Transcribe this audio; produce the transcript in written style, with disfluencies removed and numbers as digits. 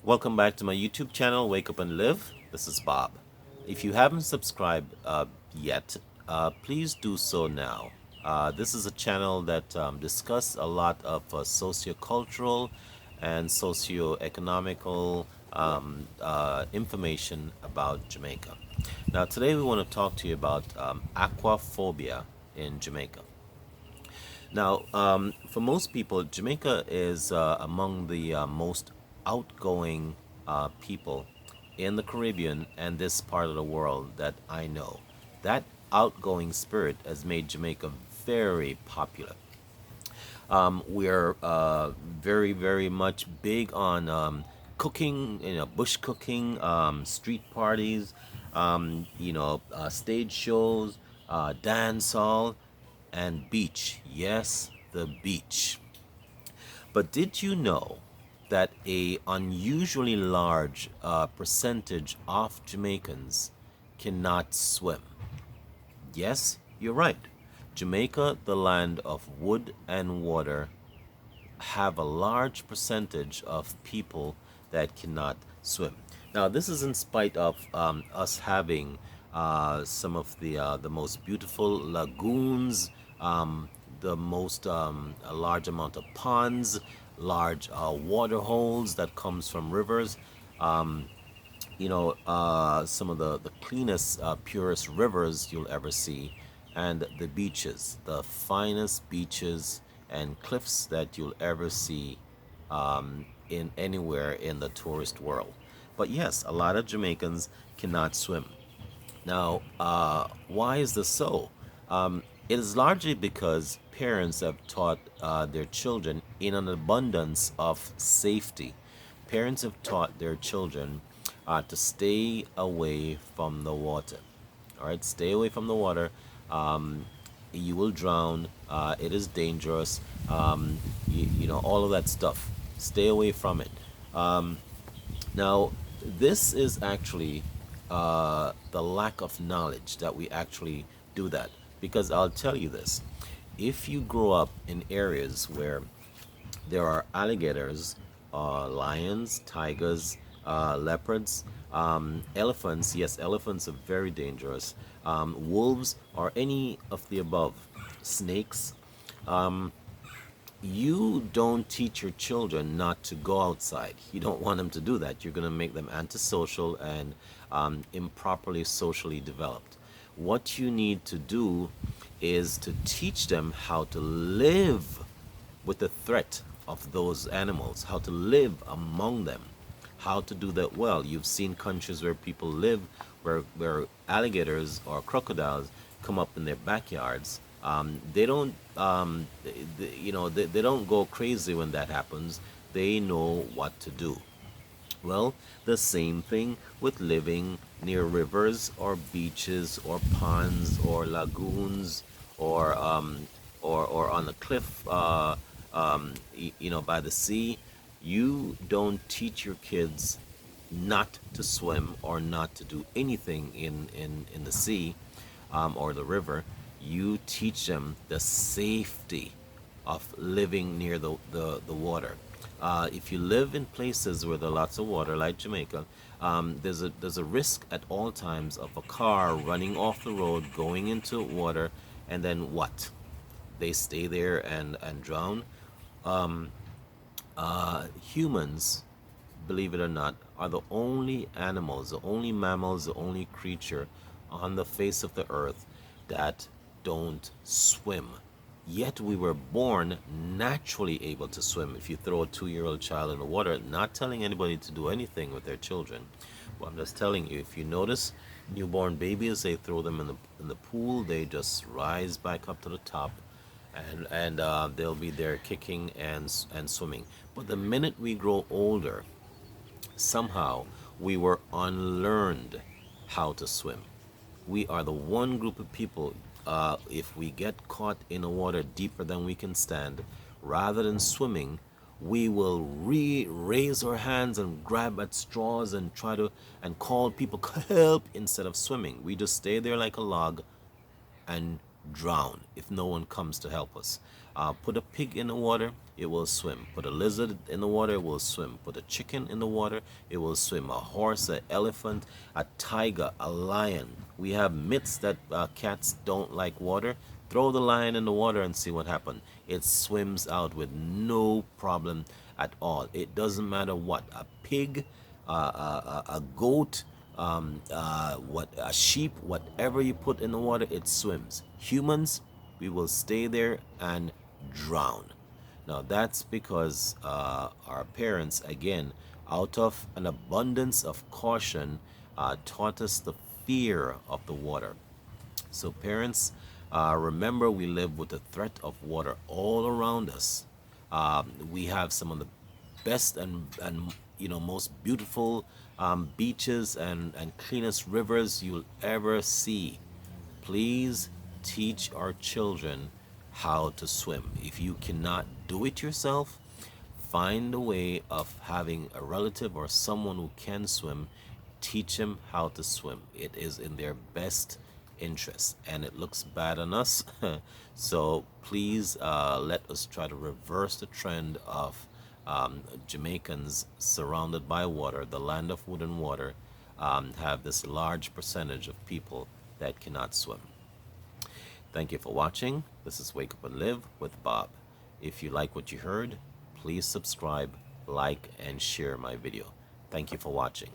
Welcome back to my YouTube channel, Wake Up and Live. This is Bob. If you haven't subscribed yet, please do so now. This is a channel that discusses a lot of sociocultural and socio-economical information about Jamaica. Now, today we want to talk to you about aquaphobia in Jamaica. Now, for most people, Jamaica is among the most outgoing people in the Caribbean and this part of the world that I know. That outgoing spirit has made Jamaica very popular. We're very, very much big on cooking, bush cooking, street parties, stage shows, dance hall, and beach. Yes, the beach. But did you know that a unusually large percentage of Jamaicans cannot swim? Yes, you're right. Jamaica, the land of wood and water, have a large percentage of people that cannot swim. Now, this is in spite of us having some of the most beautiful lagoons, the most a large amount of ponds, large water holes that comes from rivers. Some of the cleanest, purest rivers you'll ever see, and the beaches, the finest beaches and cliffs that you'll ever see in anywhere in the tourist world. But yes, a lot of Jamaicans cannot swim. Now, why is this so? It is largely because parents have taught their children in an abundance of safety. Parents have taught their children to stay away from the water. All right, stay away from the water. You will drown. It is dangerous. All of that stuff. Stay away from it. Now, this is actually the lack of knowledge that we actually do that. Because I'll tell you this, if you grow up in areas where there are alligators, lions, tigers, leopards, elephants. Yes, elephants are very dangerous. Wolves or any of the above. Snakes. You don't teach your children not to go outside. You don't want them to do that. You're going to make them antisocial and improperly socially developed. What you need to do is to teach them how to live with the threat of those animals, how to live among them, how to do that well. You've seen countries where people live where alligators or crocodiles come up in their backyards. They don't, they don't go crazy when that happens. They know what to do. Well, the same thing with living near rivers or beaches or ponds or lagoons or or on a cliff, by the sea. You don't teach your kids not to swim or not to do anything in the sea or the river. You teach them the safety of living near the water. If you live in places where there are lots of water, like Jamaica, there's a risk at all times of a car running off the road, going into water, and then what? They stay there and drown. Humans, believe it or not, are the only animals, the only mammals, the only creature on the face of the earth that don't swim. Yet we were born naturally able to swim. If you throw a 2-year-old child in the water, not telling anybody to do anything with their children, but I'm just telling you, if you notice newborn babies, they throw them in the pool, they just rise back up to the top, and they'll be there kicking and swimming. But the minute we grow older, somehow we were unlearned how to swim. We are the one group of people, if we get caught in a water deeper than we can stand, rather than swimming, we will raise our hands and grab at straws and try to and call people help instead of swimming. We just stay there like a log and drown if no one comes to help us. Put a pig in the water. it will swim. Put a lizard in the water, it will swim. Put a chicken in the water, it will swim. A horse, an elephant, a tiger, a lion. We have myths that cats don't like water. Throw the lion in the water and see what happens. It swims out with no problem at all. It doesn't matter what. A pig, a goat, what a sheep, whatever you put in the water, it swims. Humans, we will stay there and drown. Now that's because our parents, again, out of an abundance of caution, taught us the fear of the water. So parents, remember we live with the threat of water all around us. We have some of the best and most beautiful beaches and cleanest rivers you'll ever see. Please teach our children how to swim. If you cannot do it yourself, find a way of having a relative or someone who can swim. Teach them how to swim. It is in their best interest, and it looks bad on us. So please let us try to reverse the trend of Jamaicans surrounded by water, the land of wood and water, have this large percentage of people that cannot swim. Thank you for watching. This is Wake Up and Live with Bob. If you like what you heard, please subscribe, like, and share my video. Thank you for watching.